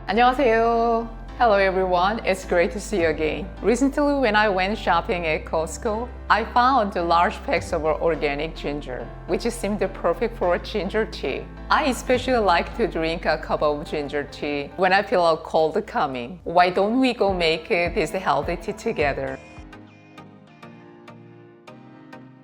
안녕하세요. Hello everyone, it's great to see you again. Recently when I went shopping at Costco, I found large packs of organic ginger, which seemed perfect for ginger tea. I especially like to drink a cup of ginger tea when I feel a cold coming. Why don't we go make this healthy tea together?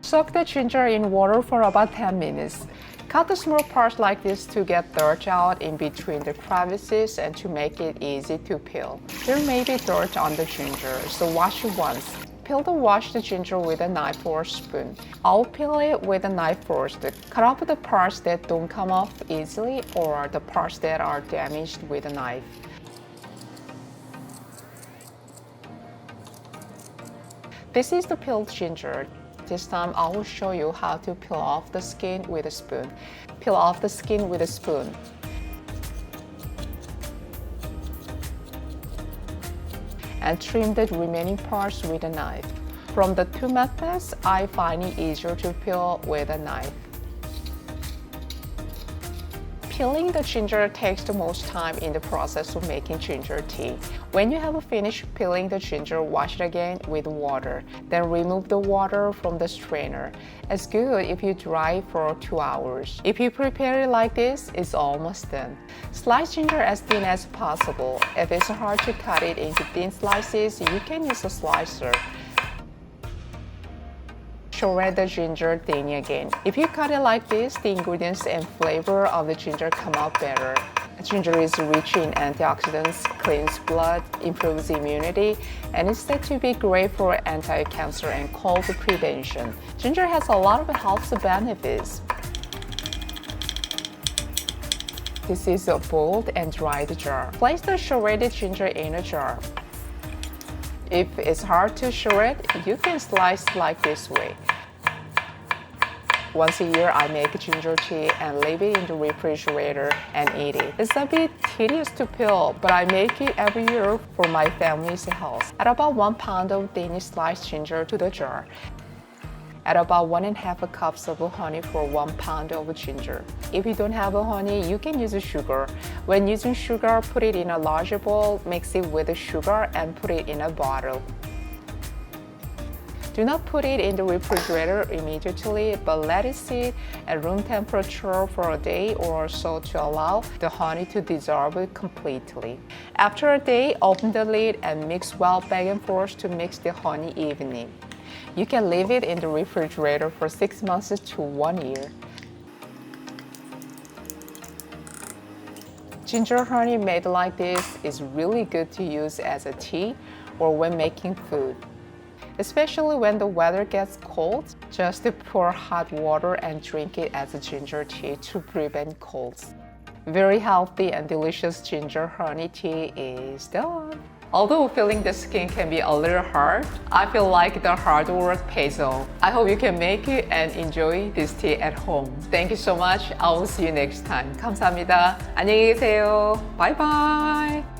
Soak the ginger in water for about 10 minutes. Cut the small parts like this to get dirt out in between the crevices and to make it easy to peel. There may be dirt on the ginger, so wash it once. Peel the washed ginger with a knife or spoon. I'll peel it with a knife first. Cut off the parts that don't come off easily or the parts that are damaged with a knife. This is the peeled ginger. This time I will show you how to peel off the skin with a spoon. Peel off the skin with a spoon. And trim the remaining parts with a knife. From the two methods, I find it easier to peel with a knife. Peeling the ginger takes the most time in the process of making ginger tea. When you have finished peeling the ginger, wash it again with water. Then remove the water from the strainer. It's good if you dry for 2 hours. If you prepare it like this, it's almost done. Slice ginger as thin as possible. If it's hard to cut it into thin slices, you can use a slicer. Shred the ginger thin again. If you cut it like this, the ingredients and flavor of the ginger come out better. Ginger is rich in antioxidants, cleans blood, improves immunity, and is said to be great for anti-cancer and cold prevention. Ginger has a lot of health benefits. This is a boiled and dried jar. Place the shredded ginger in a jar. If it's hard to shred, you can slice like this way. Once a year, I make ginger tea and leave it in the refrigerator and eat it. It's a bit tedious to peel, but I make it every year for my family's health. Add about 1 pound of thinly sliced ginger to the jar. Add about 1.5 cups of honey for 1 pound of ginger. If you don't have honey, you can use sugar. When using sugar, put it in a large bowl, mix it with the sugar, and put it in a bottle. Do not put it in the refrigerator immediately, but let it sit at room temperature for a day or so to allow the honey to dissolve completely. After a day, open the lid and mix well back and forth to mix the honey evenly. You can leave it in the refrigerator for 6 months to 1 year. Ginger honey made like this is really good to use as a tea or when making food. Especially when the weather gets cold, just pour hot water and drink it as a ginger tea to prevent colds. Very healthy and delicious ginger honey tea is done. Although feeling the skin can be a little hard, I feel like the hard work pays off. I hope you can make it and enjoy this tea at home. Thank you so much. I will see you next time. 감사합니다. 안녕히 계세요. Bye bye.